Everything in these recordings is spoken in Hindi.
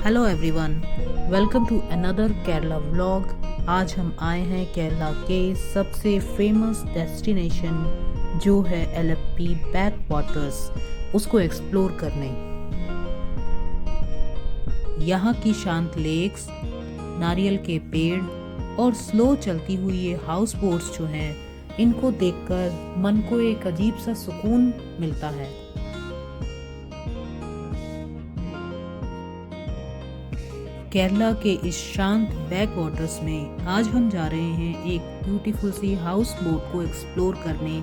Hello everyone, welcome to another Kerala vlog. आज हम आए हैं केरला के सबसे फेमस डेस्टिनेशन जो है एलेप्पी बैक वाटर्स, उसको एक्सप्लोर करने। यहाँ की शांत लेक्स, नारियल के पेड़ और स्लो चलती हुई ये हाउस बोट्स जो हैं, इनको देखकर मन को एक अजीब सा सुकून मिलता है। केरला के इस शांत बैक वाटर्स में आज हम जा रहे हैं एक ब्यूटीफुल सी हाउस बोट को एक्सप्लोर करने।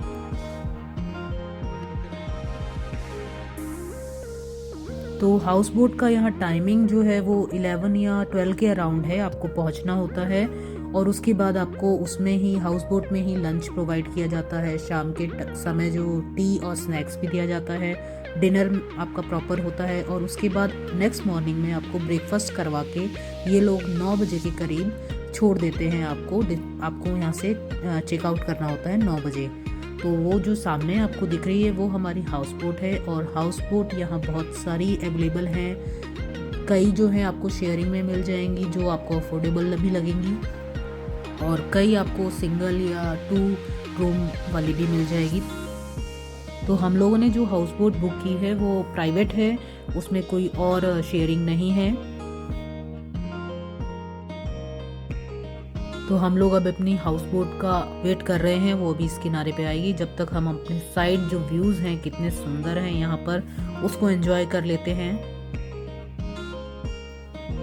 तो हाउस बोट का यहाँ टाइमिंग जो है वो 11 या 12 के अराउंड है, आपको पहुँचना होता है और उसके बाद आपको उसमें ही हाउस बोट में ही लंच प्रोवाइड किया जाता है। शाम के समय जो टी और स्नैक्स भी दिया जाता है, डिनर आपका प्रॉपर होता है और उसके बाद नेक्स्ट मॉर्निंग में आपको ब्रेकफास्ट करवा के ये लोग 9 बजे के करीब छोड़ देते हैं। आपको यहाँ से चेकआउट करना होता है 9 बजे। तो वो जो सामने आपको दिख रही है वो हमारी हाउस बोट है और हाउस बोट यहाँ बहुत सारी अवेलेबल हैं। कई जो है आपको शेयरिंग में मिल जाएंगी जो आपको अफोर्डेबल भी लगेंगी और कई आपको सिंगल या 2 रूम वाली भी मिल जाएगी। तो हम लोगों ने जो हाउस बोट बुक की है वो प्राइवेट है, उसमें कोई और शेयरिंग नहीं है। तो हम लोग अब अपनी हाउस बोट का वेट कर रहे हैं, वो अभी इस किनारे पे आएगी। जब तक हम अपने साइड जो व्यूज हैं कितने सुंदर हैं यहाँ पर, उसको एंजॉय कर लेते हैं।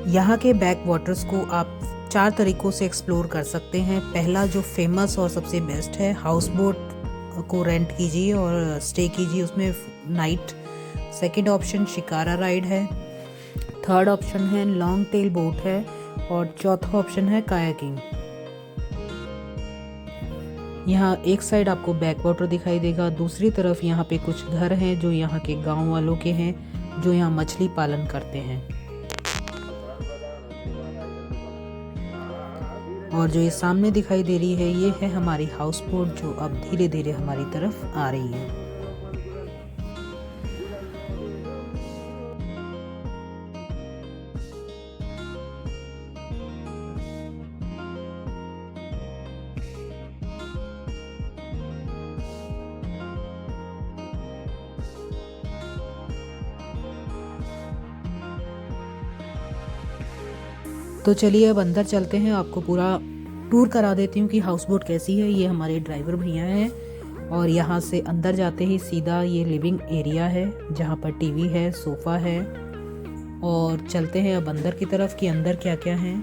यहाँ के बैक वाटर्स को आप 4 तरीकों से एक्सप्लोर कर सकते हैं। पहला जो फेमस और सबसे बेस्ट है, हाउस बोट को रेंट कीजिए और स्टे कीजिए उसमें night. Second option shikara ride है, थर्ड ऑप्शन है लॉन्ग टेल बोट है और चौथा ऑप्शन है कायाकिंग। यहाँ एक साइड आपको बैक वाटर दिखाई देगा, दूसरी तरफ यहाँ पे कुछ घर हैं जो यहाँ के गांव वालों के हैं जो यहाँ मछली पालन करते हैं। और जो ये सामने दिखाई दे रही है ये है हमारी हाउस बोट जो अब धीरे धीरे हमारी तरफ आ रही है। तो चलिए अब अंदर चलते हैं, आपको पूरा टूर करा देती हूँ कि हाउस बोट कैसी है। ये हमारे ड्राइवर भैया हैं और यहाँ से अंदर जाते ही सीधा ये लिविंग एरिया है जहाँ पर टीवी है, सोफ़ा है। और चलते हैं अब अंदर की तरफ कि अंदर क्या क्या है।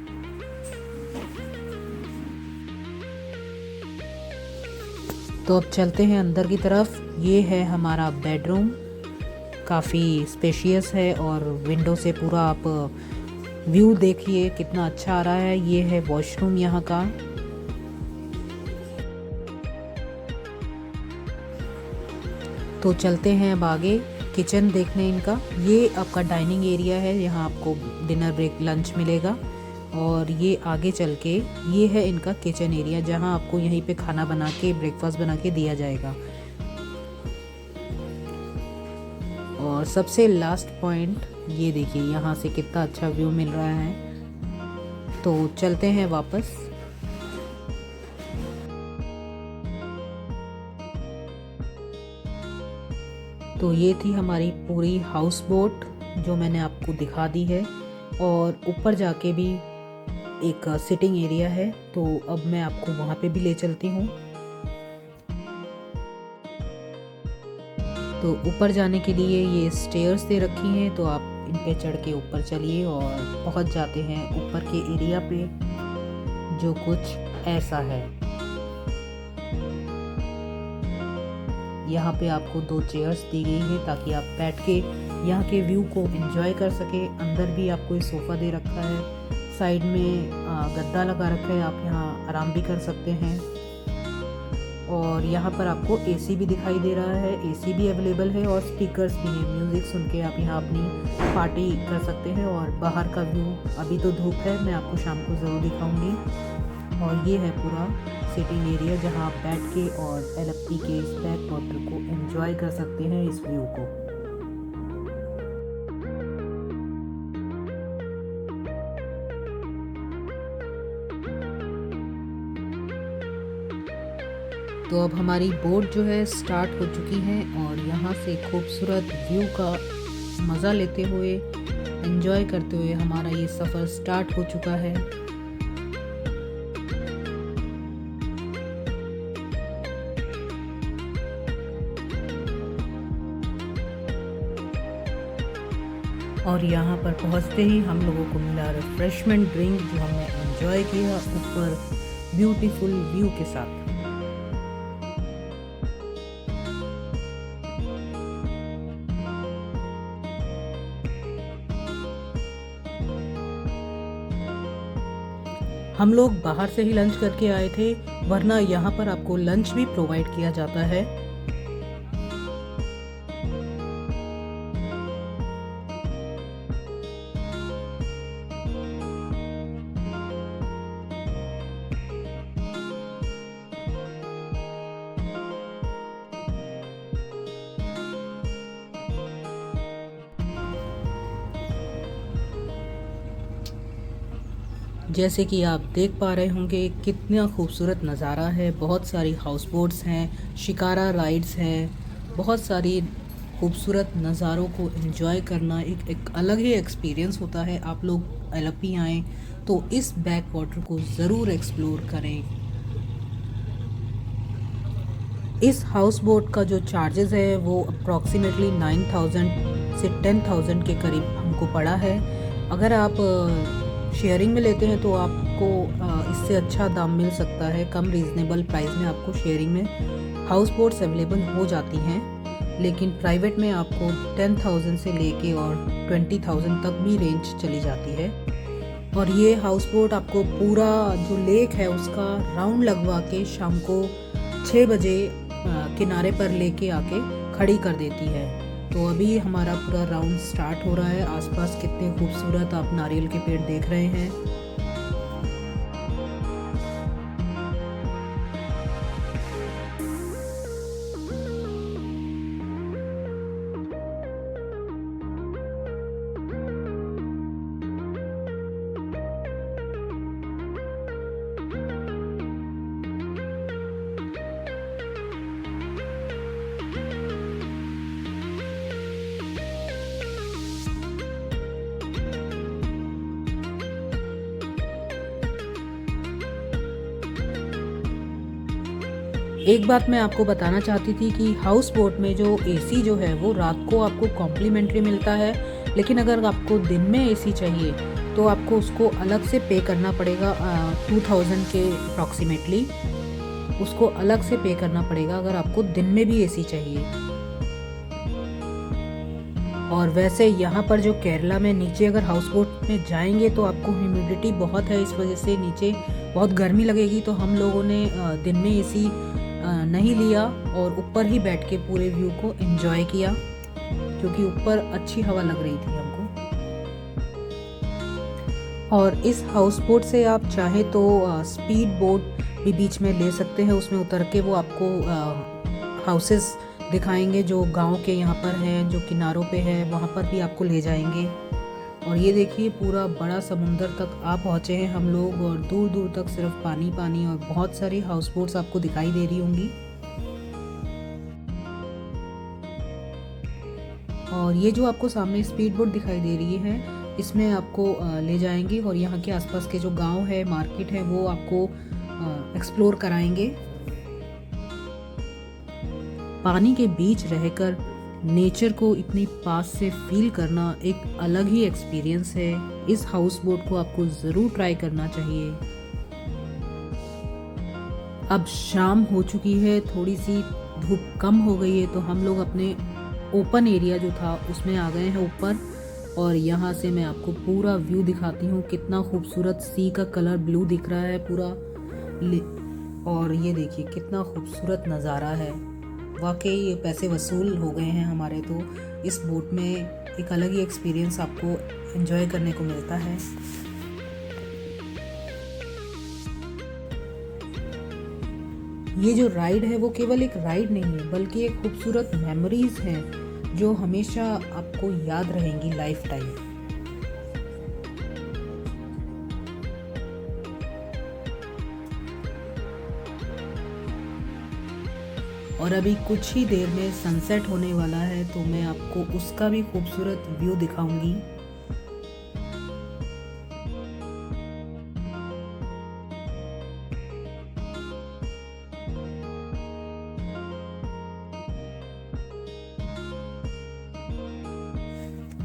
तो अब चलते हैं अंदर की तरफ। ये है हमारा बेडरूम, काफ़ी स्पेशियस है और विंडो से पूरा आप व्यू देखिए कितना अच्छा आ रहा है। ये है वॉशरूम यहाँ का। तो चलते हैं अब आगे किचन देखने इनका। ये आपका डाइनिंग एरिया है, यहाँ आपको डिनर ब्रेक लंच मिलेगा। और ये आगे चल के ये है इनका किचन एरिया जहाँ आपको यहीं पे खाना बना के ब्रेकफास्ट बना के दिया जाएगा। और सबसे लास्ट पॉइंट ये देखिए, यहाँ से कितना अच्छा व्यू मिल रहा है। तो चलते हैं वापस। तो ये थी हमारी पूरी हाउस बोट जो मैंने आपको दिखा दी है और ऊपर जाके भी एक सिटिंग एरिया है, तो अब मैं आपको वहाँ पे भी ले चलती हूँ। तो ऊपर जाने के लिए ये स्टेयर्स दे रखी हैं, तो आप इन पे चढ़ के ऊपर चलिए और पहुंच जाते हैं ऊपर के एरिया पे जो कुछ ऐसा है। यहाँ पे आपको 2 चेयर्स दी गई है ताकि आप बैठ के यहाँ के व्यू को एंजॉय कर सके। अंदर भी आपको ये सोफ़ा दे रखा है, साइड में गद्दा लगा रखा है, आप यहाँ आराम भी कर सकते हैं। और यहाँ पर आपको एसी भी दिखाई दे रहा है, एसी भी अवेलेबल है और स्पीकर्स भी हैं। म्यूज़िक सुन के आप यहाँ अपनी पार्टी कर सकते हैं। और बाहर का व्यू, अभी तो धूप है, मैं आपको शाम को ज़रूर दिखाऊंगी। और ये है पूरा सिटिंग एरिया जहाँ आप बैठ के और एलेप्पी के इस बैक वाटर को एंजॉय कर सकते हैं, इस व्यू को। तो अब हमारी बोट जो है स्टार्ट हो चुकी है और यहाँ से खूबसूरत व्यू का मज़ा लेते हुए, एंजॉय करते हुए हमारा ये सफ़र स्टार्ट हो चुका है। और यहाँ पर पहुँचते ही हम लोगों को मिला रिफ्रेशमेंट ड्रिंक, जो हमने एंजॉय किया ऊपर ब्यूटीफुल व्यू के साथ। हम लोग बाहर से ही लंच करके आए थे, वरना यहाँ पर आपको लंच भी प्रोवाइड किया जाता है। जैसे कि आप देख पा रहे होंगे कितना खूबसूरत नज़ारा है। बहुत सारी हाउस बोट्स हैं, शिकारा राइड्स हैं, बहुत सारी खूबसूरत नज़ारों को एंजॉय करना एक अलग ही एक्सपीरियंस होता है। आप लोग एलपी आएँ तो इस बैक वाटर को ज़रूर एक्सप्लोर करें। इस हाउस बोट का जो चार्जेस है वो अप्रॉक्सीमेटली 9,000 से 10,000 के करीब हमको पड़ा है। अगर आप शेयरिंग में लेते हैं तो आपको इससे अच्छा दाम मिल सकता है। कम रीज़नेबल प्राइस में आपको शेयरिंग में हाउस बोट्स अवेलेबल हो जाती हैं, लेकिन प्राइवेट में आपको 10,000 से लेके और 20,000 तक भी रेंज चली जाती है। और ये हाउस बोट आपको पूरा जो लेक है उसका राउंड लगवा के शाम को 6 बजे किनारे पर लेके आके खड़ी कर देती है। तो अभी हमारा पूरा राउंड स्टार्ट हो रहा है। आसपास कितने खूबसूरत आप नारियल के पेड़ देख रहे हैं। एक बात मैं आपको बताना चाहती थी कि हाउस बोट में जो एसी जो है वो रात को आपको कॉम्प्लीमेंट्री मिलता है, लेकिन अगर आपको दिन में एसी चाहिए तो आपको उसको अलग से पे करना पड़ेगा। 2000 के अप्रॉक्सीमेटली उसको अलग से पे करना पड़ेगा अगर आपको दिन में भी एसी चाहिए। और वैसे यहाँ पर जो केरला में नीचे अगर हाउस बोट में जाएंगे तो आपको ह्यूमिडिटी बहुत है, इस वजह से नीचे बहुत गर्मी लगेगी। तो हम लोगों ने दिन में एसी नहीं लिया और ऊपर ही बैठ के पूरे व्यू को एंजॉय किया, क्योंकि ऊपर अच्छी हवा लग रही थी हमको। और इस हाउस बोट से आप चाहे तो स्पीड बोट भी बीच में ले सकते हैं। उसमें उतर के वो आपको हाउसेस दिखाएंगे जो गांव के यहाँ पर हैं, जो किनारों पे है, वहाँ पर भी आपको ले जाएंगे। और ये देखिए पूरा बड़ा समुंदर तक आ पहुँचे हैं हम लोग, और दूर दूर तक सिर्फ पानी पानी और बहुत सारी हाउस बोट्स आपको दिखाई दे रही होंगी। और ये जो आपको सामने स्पीड बोट दिखाई दे रही है, इसमें आपको ले जाएंगे और यहाँ के आसपास के जो गांव है, मार्केट है, वो आपको एक्सप्लोर कराएंगे। पानी के बीच रहकर नेचर को इतनी पास से फील करना एक अलग ही एक्सपीरियंस है। इस हाउस बोट को आपको ज़रूर ट्राई करना चाहिए। अब शाम हो चुकी है, थोड़ी सी धूप कम हो गई है, तो हम लोग अपने ओपन एरिया जो था उसमें आ गए हैं ऊपर। और यहाँ से मैं आपको पूरा व्यू दिखाती हूँ। कितना खूबसूरत सी का कलर ब्लू दिख रहा है पूरा। और ये देखिए कितना खूबसूरत नज़ारा है। वाकई ये पैसे वसूल हो गए हैं हमारे। तो इस बोट में एक अलग ही एक्सपीरियंस आपको एंजॉय करने को मिलता है। ये जो राइड है वो केवल एक राइड नहीं है, बल्कि एक खूबसूरत मेमोरीज हैं जो हमेशा आपको याद रहेंगी लाइफ टाइम। और अभी कुछ ही देर में सनसेट होने वाला है, तो मैं आपको उसका भी खूबसूरत व्यू दिखाऊंगी।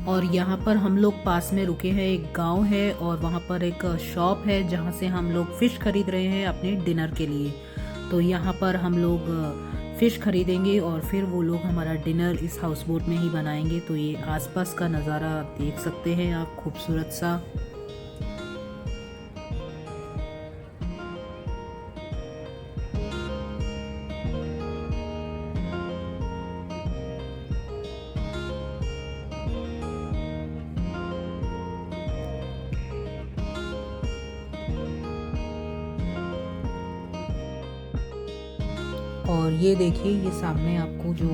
और यहाँ पर हम लोग पास में रुके हैं, एक गांव है और वहाँ पर एक शॉप है जहाँ से हम लोग फ़िश खरीद रहे हैं अपने डिनर के लिए। तो यहाँ पर हम लोग फ़िश खरीदेंगे और फिर वो लोग हमारा डिनर इस हाउस बोट में ही बनाएंगे। तो ये आसपास का नज़ारा देख सकते हैं आप, खूबसूरत सा। और ये देखिए, ये सामने आपको जो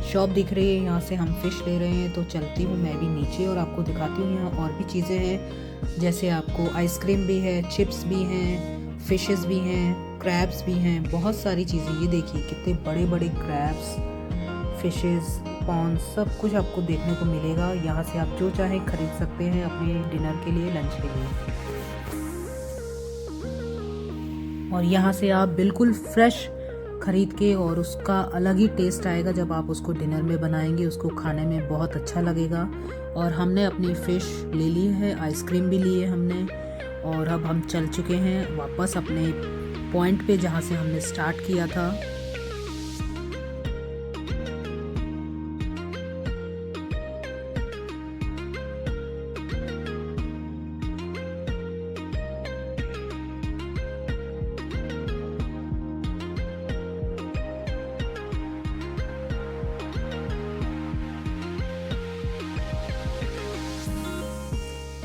शॉप दिख रही है, यहाँ से हम फ़िश ले रहे हैं। तो चलती हूँ मैं भी नीचे और आपको दिखाती हूँ। यहाँ और भी चीज़ें हैं, जैसे आपको आइसक्रीम भी है, चिप्स भी हैं, फ़िशेस भी हैं, क्रैब्स भी हैं, बहुत सारी चीज़ें। ये देखिए कितने बड़े बड़े क्रैब्स, फ़िशेस, प्रॉन्स, सब कुछ आपको देखने को मिलेगा। यहाँ से आप जो चाहें खरीद सकते हैं अपने डिनर के लिए, लंच के लिए। और यहाँ से आप बिल्कुल फ्रेश खरीद के, और उसका अलग ही टेस्ट आएगा जब आप उसको डिनर में बनाएंगे, उसको खाने में बहुत अच्छा लगेगा। और हमने अपनी फ़िश ले ली है, आइसक्रीम भी ली है हमने, और अब हम चल चुके हैं वापस अपने पॉइंट पे जहाँ से हमने स्टार्ट किया था।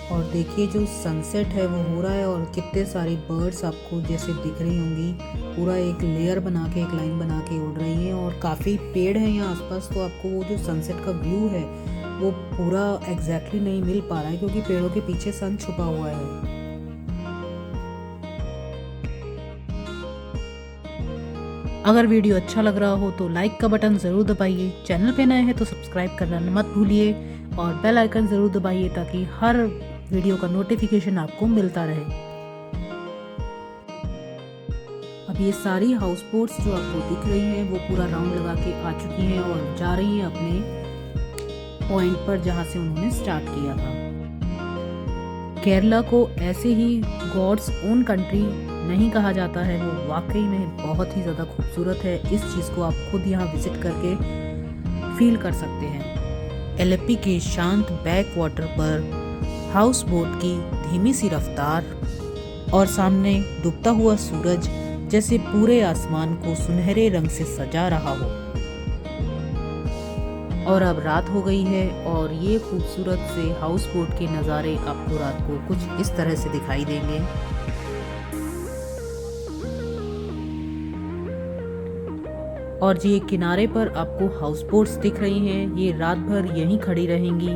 और देखिए जो सनसेट है वो हो रहा है, और कितने सारी बर्ड्स आपको जैसे दिख रही होंगी, पूरा एक लेयर बना के, एक लाइन बना के उड़ रही हैं। और काफ़ी पेड़ हैं यहाँ आसपास, तो आपको वो जो सनसेट का व्यू है वो पूरा एग्जैक्टली नहीं मिल पा रहा है, क्योंकि पेड़ों के पीछे सन छुपा हुआ है। अगर वीडियो अच्छा लग रहा हो तो लाइक का बटन ज़रूर दबाइए, चैनल पे नए हैं तो सब्सक्राइब करना मत भूलिए, और बेल आइकन ज़रूर दबाइए ताकि हर वीडियो का नोटिफिकेशन आपको मिलता रहे। अब ये सारी हाउस बोट्स जो आपको दिख रही हैं वो पूरा राउंड लगा के आ चुकी हैं और जा रही हैं अपने पॉइंट पर जहाँ से उन्होंने स्टार्ट किया था। केरला को ऐसे ही गॉड्स ओन कंट्री नहीं कहा जाता है, वो वाकई में बहुत ही ज़्यादा खूबसूरत है। इस चीज़ को आप खुद यहाँ विजिट करके फील कर सकते हैं। एलेप्पी के शांत बैक वाटर पर हाउस बोट की धीमी सी रफ्तार, और सामने डूबता हुआ सूरज जैसे पूरे आसमान को सुनहरे रंग से सजा रहा हो। और अब रात हो गई है, और ये खूबसूरत से हाउस बोट के नज़ारे आपको रात को कुछ इस तरह से दिखाई देंगे। और ये किनारे पर आपको हाउस बोट्स दिख रही हैं, ये रात भर यहीं खड़ी रहेंगी,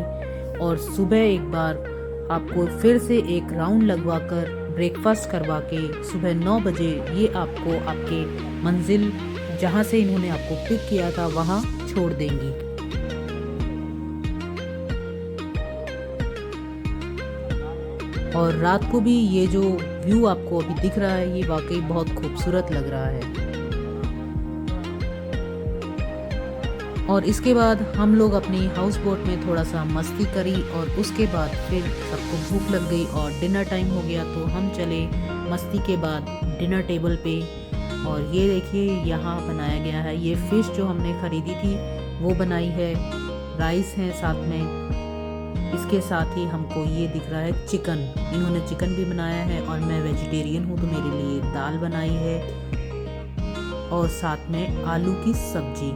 और सुबह एक बार आपको फिर से एक राउंड लगवाकर ब्रेकफास्ट करवा के सुबह 9 बजे ये आपको आपके मंजिल जहाँ से इन्होंने आपको पिक किया था वहाँ छोड़ देंगी। और रात को भी ये जो व्यू आपको अभी दिख रहा है ये वाकई बहुत खूबसूरत लग रहा है। और इसके बाद हम लोग अपनी हाउस बोट में थोड़ा सा मस्ती करी, और उसके बाद फिर सबको भूख लग गई और डिनर टाइम हो गया, तो हम चले मस्ती के बाद डिनर टेबल पे। और ये देखिए यहाँ बनाया गया है, ये फ़िश जो हमने ख़रीदी थी वो बनाई है, राइस है साथ में, इसके साथ ही हमको ये दिख रहा है चिकन, इन्होंने चिकन भी बनाया है, और मैं वेजिटेरियन हूँ तो मेरे लिए दाल बनाई है, और साथ में आलू की सब्जी।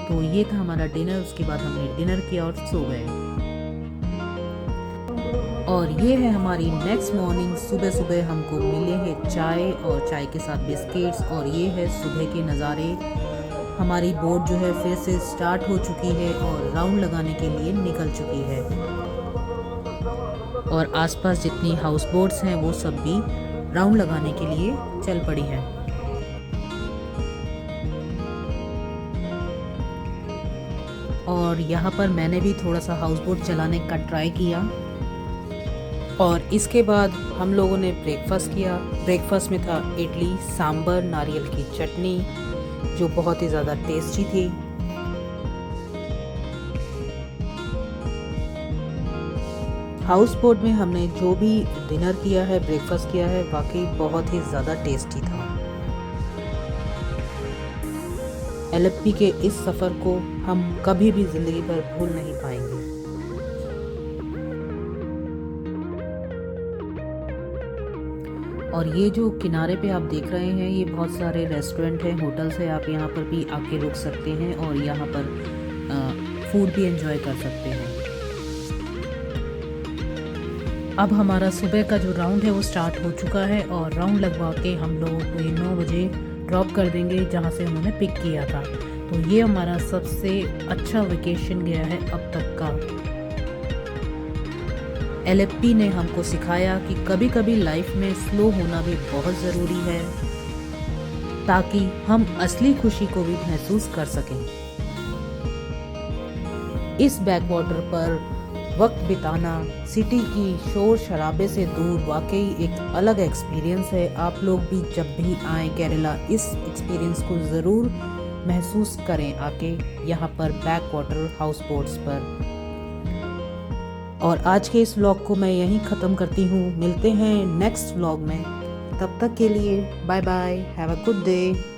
तो ये था हमारा डिनर। उसके बाद हमने डिनर किया और सो गए। और ये है हमारी नेक्स्ट मॉर्निंग। सुबह सुबह हमको मिले हैं चाय, और चाय के साथ बिस्किट्स, और ये है सुबह के नज़ारे। हमारी बोट जो है फिर से स्टार्ट हो चुकी है और राउंड लगाने के लिए निकल चुकी है, और आसपास जितनी हाउस बोट्स हैं वो सब भी राउंड लगाने के लिए चल पड़ी हैं। और यहाँ पर मैंने भी थोड़ा सा हाउस बोट चलाने का ट्राई किया। और इसके बाद हम लोगों ने ब्रेकफास्ट किया। ब्रेकफास्ट में था इडली, सांभर, नारियल की चटनी, जो बहुत ही ज़्यादा टेस्टी थी। हाउस बोट में हमने जो भी डिनर किया है, ब्रेकफास्ट किया है, वाकई बहुत ही ज़्यादा टेस्टी था। एलेप्पी के इस सफ़र को हम कभी भी ज़िंदगी भर भूल नहीं पाएंगे। और ये जो किनारे पे आप देख रहे हैं, ये बहुत सारे रेस्टोरेंट हैं, होटल्स हैं। आप यहाँ पर भी आके रुक सकते हैं और यहाँ पर फूड भी एंजॉय कर सकते हैं। अब हमारा सुबह का जो राउंड है वो स्टार्ट हो चुका है और राउंड लगवा के हम लोगों को 9 बजे ड्रॉप कर देंगे जहाँ से उन्होंने पिक किया था। तो ये हमारा सबसे अच्छा वेकेशन गया है अब तक का। एलेप्पी ने हमको सिखाया कि कभी कभी लाइफ में स्लो होना भी बहुत ज़रूरी है, ताकि हम असली खुशी को भी महसूस कर सकें। इस बैकवाटर पर वक्त बिताना सिटी की शोर शराबे से दूर वाकई एक अलग एक्सपीरियंस है। आप लोग भी जब भी आएँ केरला, इस एक्सपीरियंस को ज़रूर महसूस करें आके यहाँ पर बैकवाटर हाउस बोट्स पर। और आज के इस व्लॉग को मैं यहीं ख़त्म करती हूँ। मिलते हैं नेक्स्ट व्लॉग में, तब तक के लिए bye bye, have a good day.